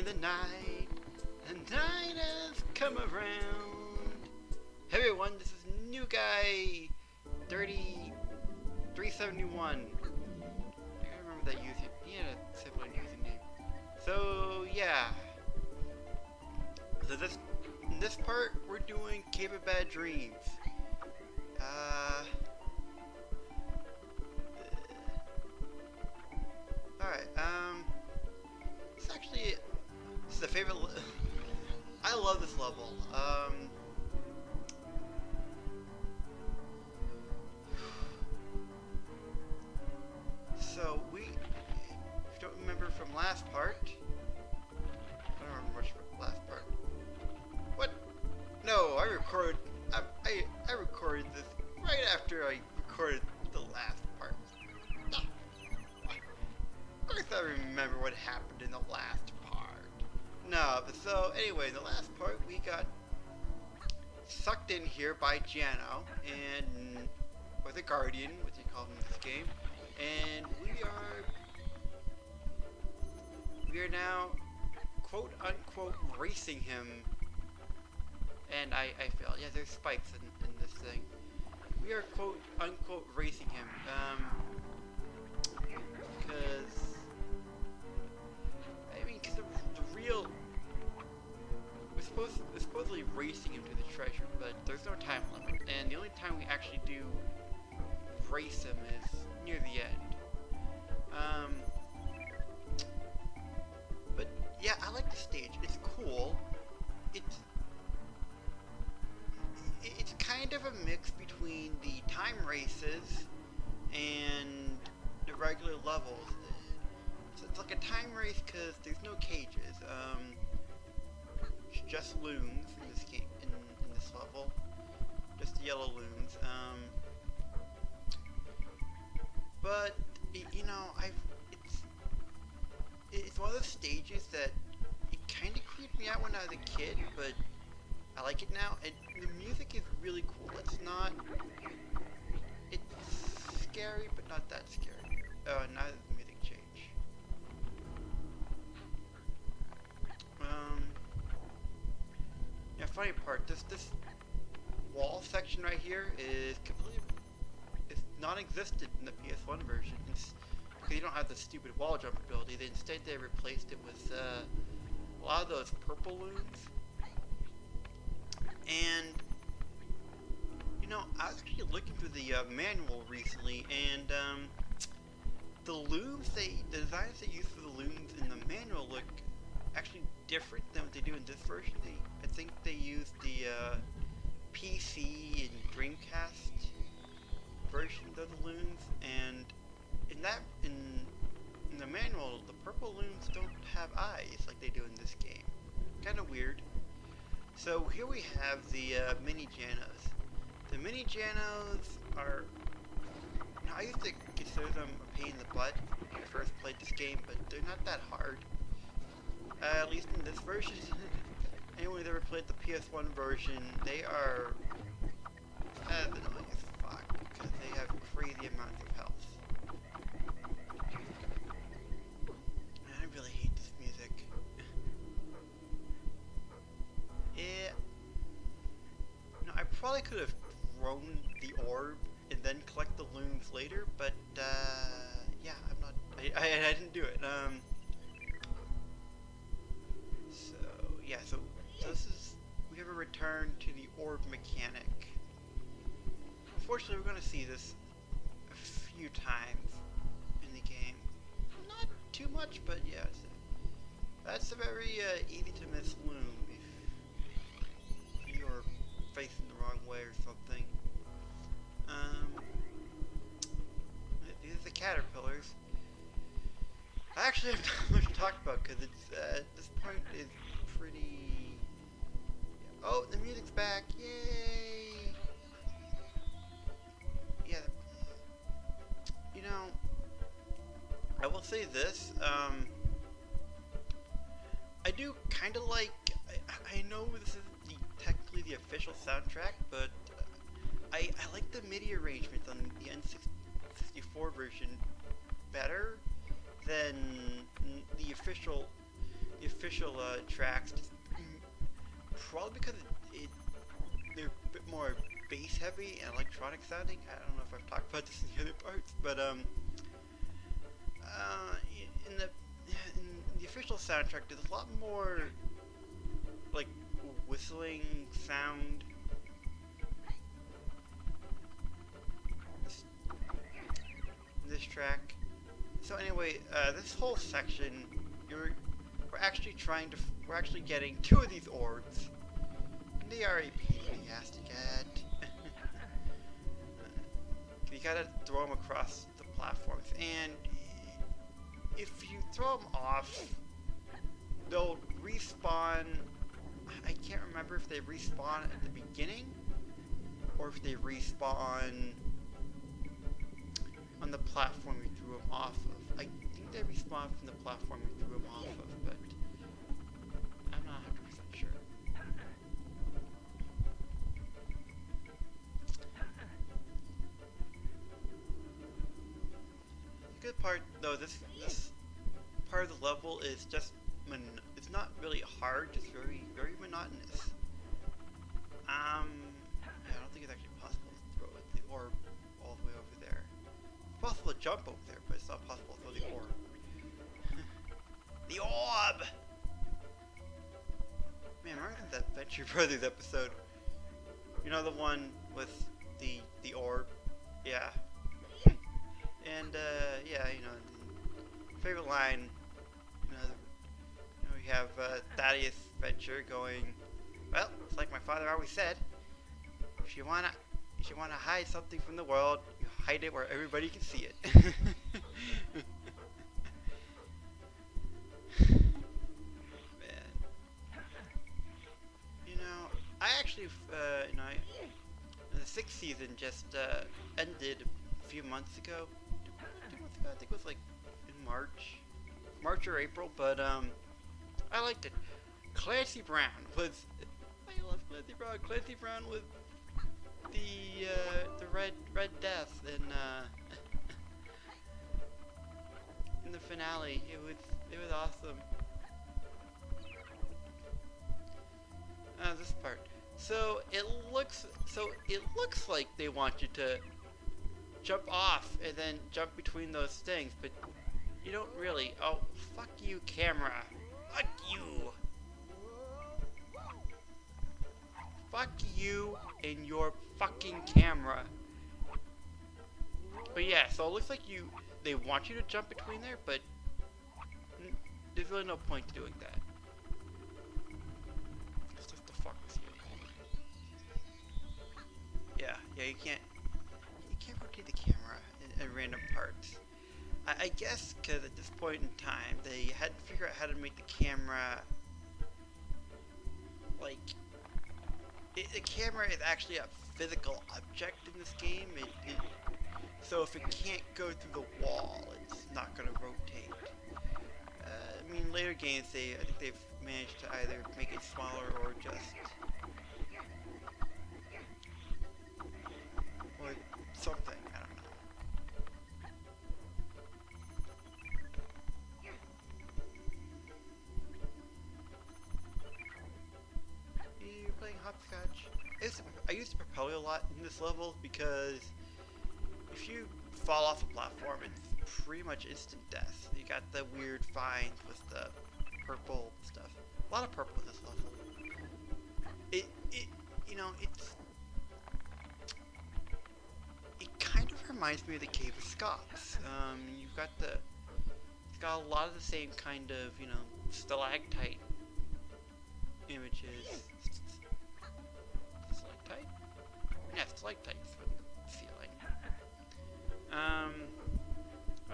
in the night has come around. Hey everyone, this is new guy 3371. I gotta remember that user. He had a similar username. So yeah. So in this part we're doing Cave of Bad Dreams. Alright, this is a favorite, I love this level, so if you don't remember from last part, I don't remember much from last part, what? No, I recorded this right after I recorded the last part. Of course I remember what happened in the last part. No, but so anyway, in the last part we got sucked in here by Jano or the Guardian, what they call him in this game, and we are now quote unquote racing him. And I failed. Yeah, there's spikes in this thing. We are quote unquote racing him. Because the real, we're supposedly racing him to the treasure, but there's no time limit, and the only time we actually do race him is near the end. But yeah, I like the stage. It's cool. It's kind of a mix between the time races and the regular levels. So it's like a time race because there's no cages. It's just loons in this game, in this level. Just the yellow loons. But it's one of those stages that it kind of creeped me out when I was a kid, but I like it now, and the music is really cool. It's scary, but not that scary. Oh, now the music change. Yeah, funny part, this wall section right here is it's non-existent in the PS1 version. Because you don't have the stupid wall jump ability. Instead they replaced it with a lot of those purple loons. And I was actually looking through the manual recently, and the designs they use for the loons in the manual look actually different than what they do in this version. I think they use the PC and Dreamcast versions of the loons, and in the manual, the purple loons don't have eyes like they do in this game. Kind of weird. So here we have the mini Janos. The mini Janos are, I used to consider them a pain in the butt when I first played this game, but they're not that hard. At least in this version. Anyone who's ever played the PS1 version, they are annoying as fuck because they have crazy amounts of health. Man, I really hate this music. I probably could have thrown the orb and then collect the loons later, but yeah, I didn't do it. So we have a return to the orb mechanic. Unfortunately, we're going to see this a few times in the game. Not too much, but yeah, that's a very easy to miss loon if you're facing the wrong way or something. These are the caterpillars. I actually have not much to talk about because it's this point is pretty. Oh, the music's back! Yay! Yeah. I will say this. I do kind of like. I know this is technically the official soundtrack, but I like the MIDI arrangements on the N64 version better than the official the official tracks, probably because they're a bit more bass heavy and electronic sounding. I don't know if I've talked about this in the other parts, but in the official soundtrack, there's a lot more like whistling sound. In this track. So anyway, this whole section, we're actually getting 2 of these orbs. And they are a pain in the ass to get. You gotta throw them across the platforms, and if you throw them off, they'll respawn. I can't remember if they respawn at the beginning or if they respawn on the platform you threw them off of. I think they respawn from the platform you threw them off of, but I'm not 100% sure. The good part, though, this part of the level is just it's not really hard, just very monotonous. I don't think it's actually possible to throw the orb all the way over there. It's possible to jump over there, but it's not possible to throw the orb. The orb! Man, remember that Venture Brothers episode? You know, the one with the orb? Yeah. And, yeah, you know, favorite line, you know, we have Thaddeus Venture going, well, it's like my father always said, if you wanna hide something from the world, you hide it where everybody can see it. Man, you know, I actually, you know, the 6th season just ended a few months ago. 2 months ago, I think it was like in March or April, but I liked it. Clancy Brown was, I love Clancy Brown. Clancy Brown was the Red Death in the finale. It was awesome. This part. So it looks like they want you to jump off and then jump between those things, but you don't really. Oh, fuck you, camera. Fuck you. Fuck you and your fucking camera. But yeah, so it looks like they want you to jump between there, but there's really no point to doing that. It's just the fuck with you. Yeah, you can't rotate the camera in random parts. I guess because at this point in time, they had to figure out how to make the camera, like, the camera is actually a physical object in this game. So if it can't go through the wall, it's not going to rotate. I mean, later games, I think they've managed to either make it smaller or just, or something. I don't know. You're playing hopscotch. I used to propel a lot in this level because if you fall off a platform, it's pretty much instant death. You got the weird vines with the purple stuff. A lot of purple in this level. You know, it kind of reminds me of the Cave of Scots. It's got a lot of the same kind of, you know, stalactite images. Stalactite? Yeah, stalactites from the ceiling.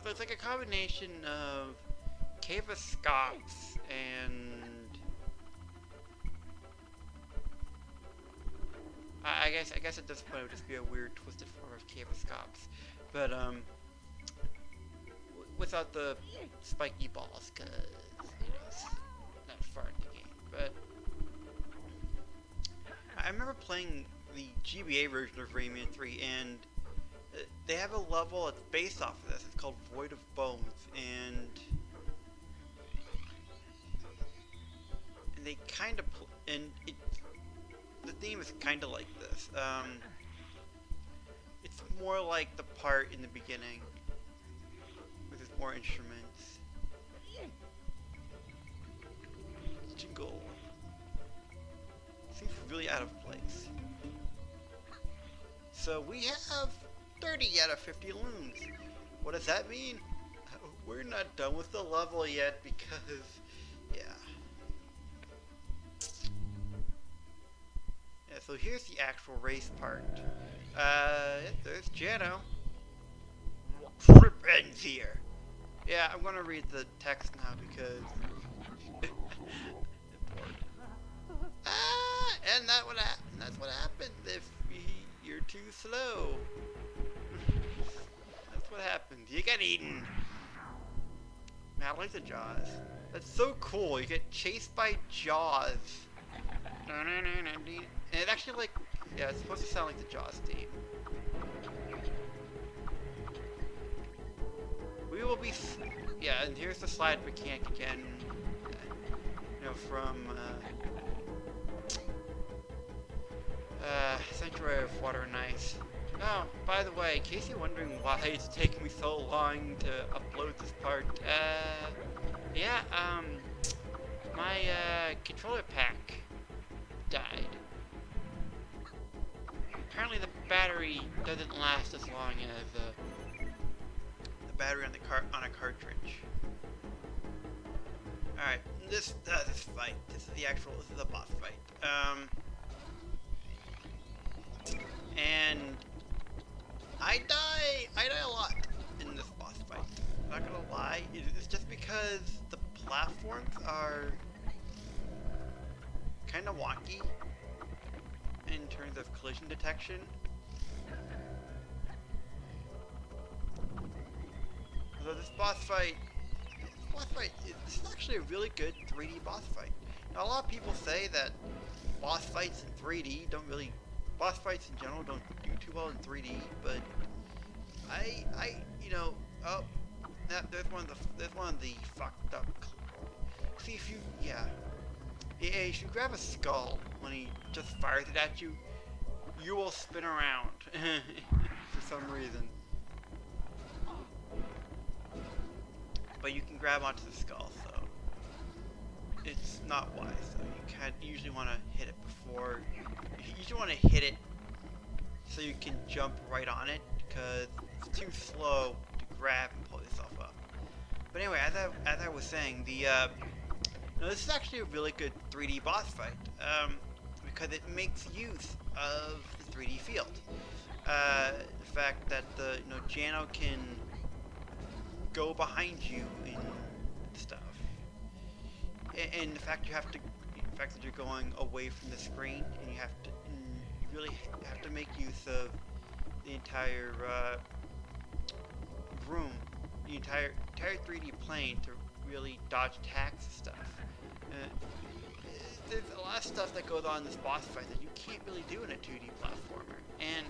It's like a combination of Cave of Scots and I guess at this point it would just be a weird twisted form of Cave of Scots, but without the spiky balls, cause you know, it's not far in the game. But I remember playing the GBA version of Rayman 3, and they have a level that's based off of this. It's called Void of Bones, and kind of, the theme is kind of like this. It's more like the part in the beginning, with its more instruments. Jingle. Seems really out of place. So we have 30 out of 50 loons. What does that mean? We're not done with the level yet because, yeah. Yeah, so here's the actual race part. There's Jano. Friends here. Yeah, I'm gonna read the text now because and that's what happens if you're too slow. That's what happens. You get eaten. Man, I like the Jaws. That's so cool. You get chased by Jaws. And it actually, like, yeah, it's supposed to sound like the Jaws theme. We will be, yeah, and here's the slide mechanic again. You know, from Sanctuary of Water and Ice. Oh, by the way, in case you're wondering why it's taking me so long to upload this part, yeah, my controller pack died. Apparently the battery doesn't last as long as the battery on a cartridge. All right, this fight. This is the boss fight. And I die a lot in this boss fight. I'm not gonna lie, it's just because the platforms are kind of wonky in terms of collision detection. So this boss fight is actually a really good 3D boss fight. Now, a lot of people say that boss fights in 3D boss fights in general don't do too well in 3D, but there's one of the fucked up. See if you, if you grab a skull when he just fires it at you, you will spin around for some reason. But you can grab onto the skull, so it's not wise. So you usually want to hit it before. You usually want to hit it so you can jump right on it, because it's too slow to grab and pull yourself up. But anyway, as I was saying, this is actually a really good 3D boss fight, because it makes use of the 3D field. The fact that Jano can go behind you and stuff, and the fact that you're going away from the screen, and you really have to make use of the entire room, the entire 3D plane to really dodge attacks and stuff. There's a lot of stuff that goes on in this boss fight that you can't really do in a 2D platformer, and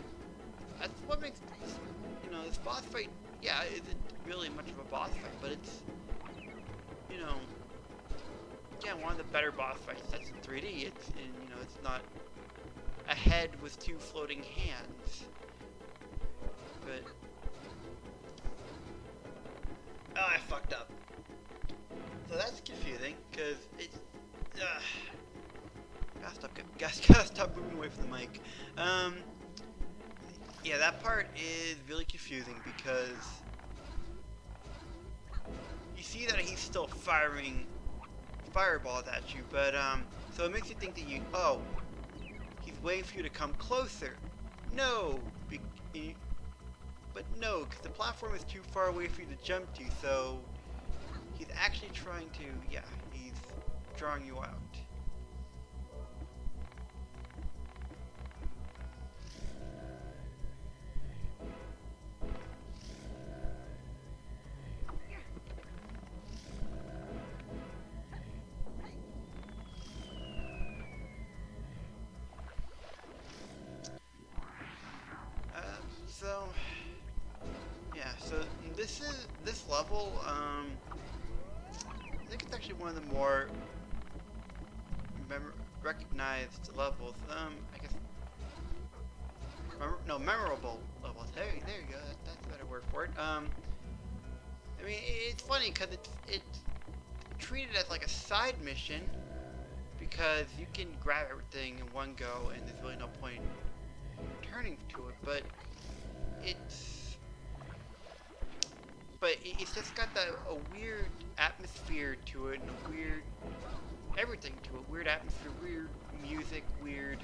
that's what makes this boss fight, isn't really much of a boss fight, but it's one of the better boss fights that's in 3D. It's not a head with two floating hands, but I fucked up. So that's confusing, because it's gotta stop moving away from the mic. Yeah, that part is really confusing because you see that he's still firing fireballs at you, but so it makes you think that he's waiting for you to come closer. No, but no, because the platform is too far away for you to jump to, so he's actually trying to, he's drawing you out. So this level, I think it's actually one of the more recognized levels. I guess no, memorable levels. There you go. That's a better word for it. I mean, it's funny because it's treated as like a side mission because you can grab everything in one go, and there's really no point returning to it. But it's just got a weird atmosphere to it, and a weird everything to it. Weird atmosphere, weird music, weird,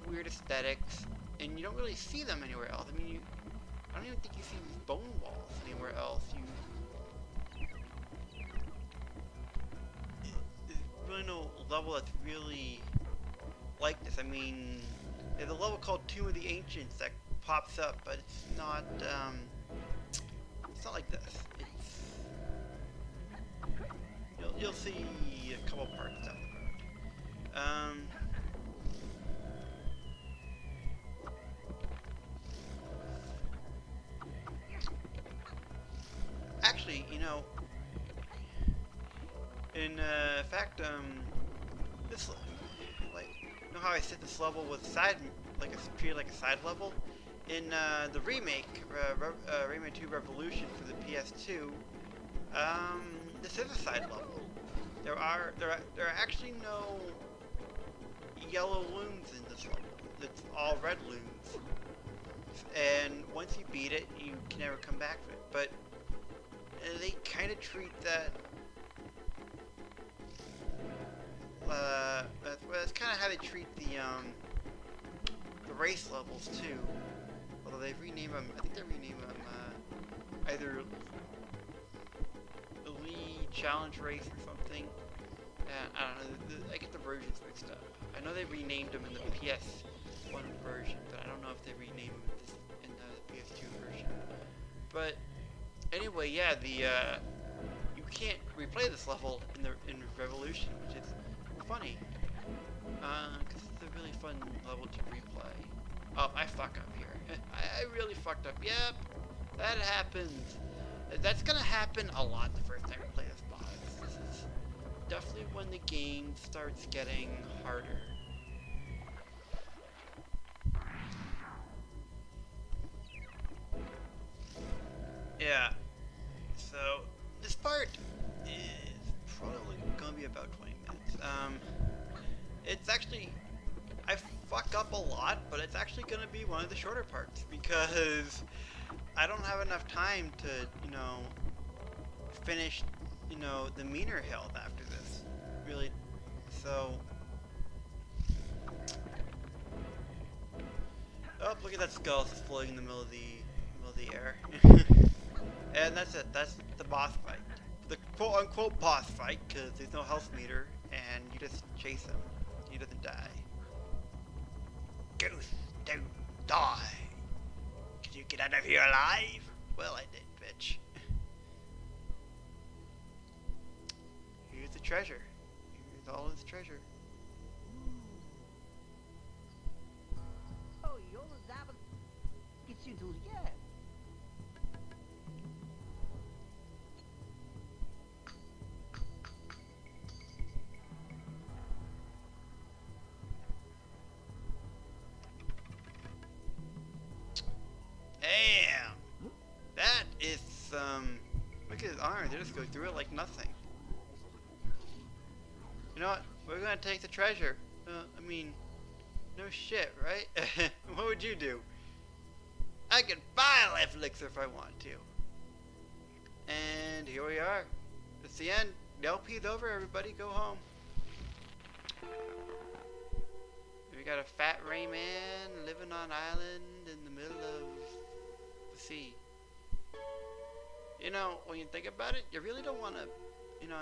weird aesthetics, and you don't really see them anywhere else. I mean, I don't even think you see these bone walls anywhere else. There's really no level that's really like this. I mean, there's a level called Tomb of the Ancients that pops up, but it's not like this. You'll see a couple parts down the road. Actually, in fact, this, like, how I said this level was treated like a side level? In the remake, Rayman 2 Revolution for the PS2, this is a side level. There are actually no yellow looms in this level. It's all red looms. And once you beat it, you can never come back to it. But they kind of treat that. That's kind of how they treat the race levels too. Although they've renamed them, I think they renamed them either Elite Challenge Race or something. I don't know. I get the versions mixed up. I know they renamed them in the PS1 version, but I don't know if they renamed them in the PS2 version. But anyway, yeah, you can't replay this level in Revolution, which is funny, because it's a really fun level to replay. Oh, I fuck up here. I really fucked up. Yep, that happens. That's gonna happen a lot the first time you play this boss. This is definitely when the game starts getting harder. Yeah. So this part is probably gonna be about 20 minutes. It's actually, I fuck up a lot, but it's actually gonna be one of the shorter parts because I don't have enough time to, finish, the meaner health after this. Really, so. Oh, look at that skull just floating in the middle of the air. And that's it. That's the boss fight. The quote-unquote boss fight, because there's no health meter, and you just chase him. He doesn't die. Ghost, don't die. Can you get out of here alive? Well, I did, bitch. Here's the treasure. Here's all his treasure. Oh, you're the Zabba. Gets you to yeah. Damn! That is look at his arms, they just go through it like nothing. You know what? We're gonna take the treasure. I mean, no shit, right? What would you do? I could buy a life elixir if I want to. And here we are. It's the end. The LP's over, everybody. Go home. We got a fat Rayman living on island in the middle of the sea. When you think about it, you really don't want to,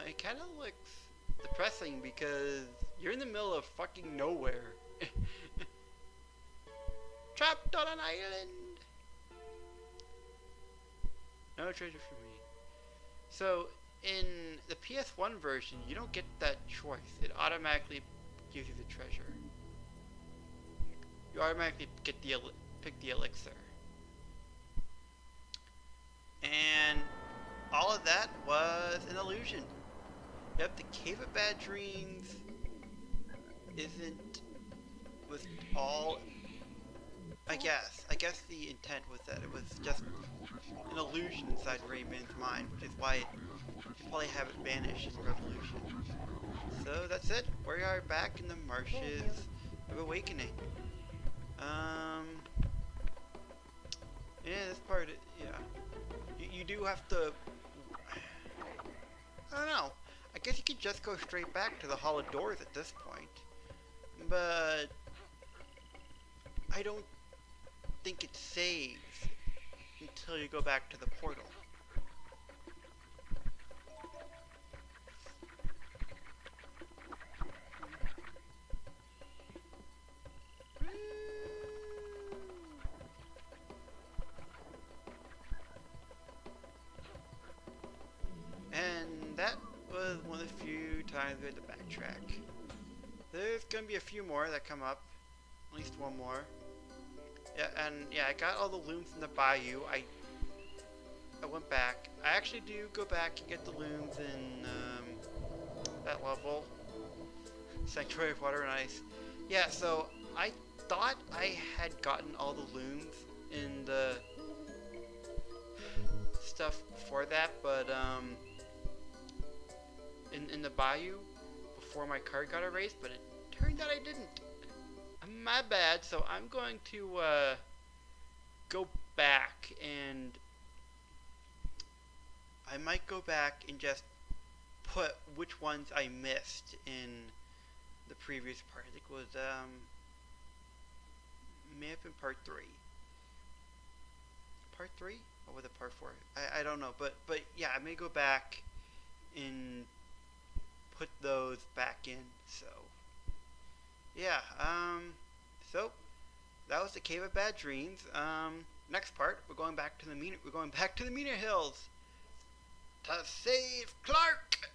it kind of looks depressing because you're in the middle of fucking nowhere. Trapped on an island. No treasure for me. So, in the PS1 version, you don't get that choice. It automatically gives you the treasure. You automatically get pick the elixir. And all of that was an illusion. Yep, the Cave of Bad Dreams isn't was all. I guess the intent was that it was just an illusion inside Rayman's mind, which is why it probably have it vanish in Revolution. So that's it. We are back in the marshes of Awakening. Um, yeah, this part, yeah. You do have to. I don't know. I guess you could just go straight back to the Hall of Doors at this point, but I don't think it saves until you go back to the portal. And that was one of the few times we had to backtrack. There's gonna be a few more that come up. At least one more. Yeah, and yeah, I got all the looms in the bayou. I went back. I actually do go back and get the looms in that level. Sanctuary of Water and Ice. Yeah, so I thought I had gotten all the looms in the stuff before that, but in the bayou before my card got erased, but it turned out I didn't. My bad. So I'm going to go back, and I might go back and just put which ones I missed in the previous part. I think it was may have been part 3. Part 3? Or was it part 4? I don't know, but yeah, I may go back and put those back in. So yeah, so that was the Cave of Bad Dreams. Next part, we're going back to the Meaner Hills to save Clark.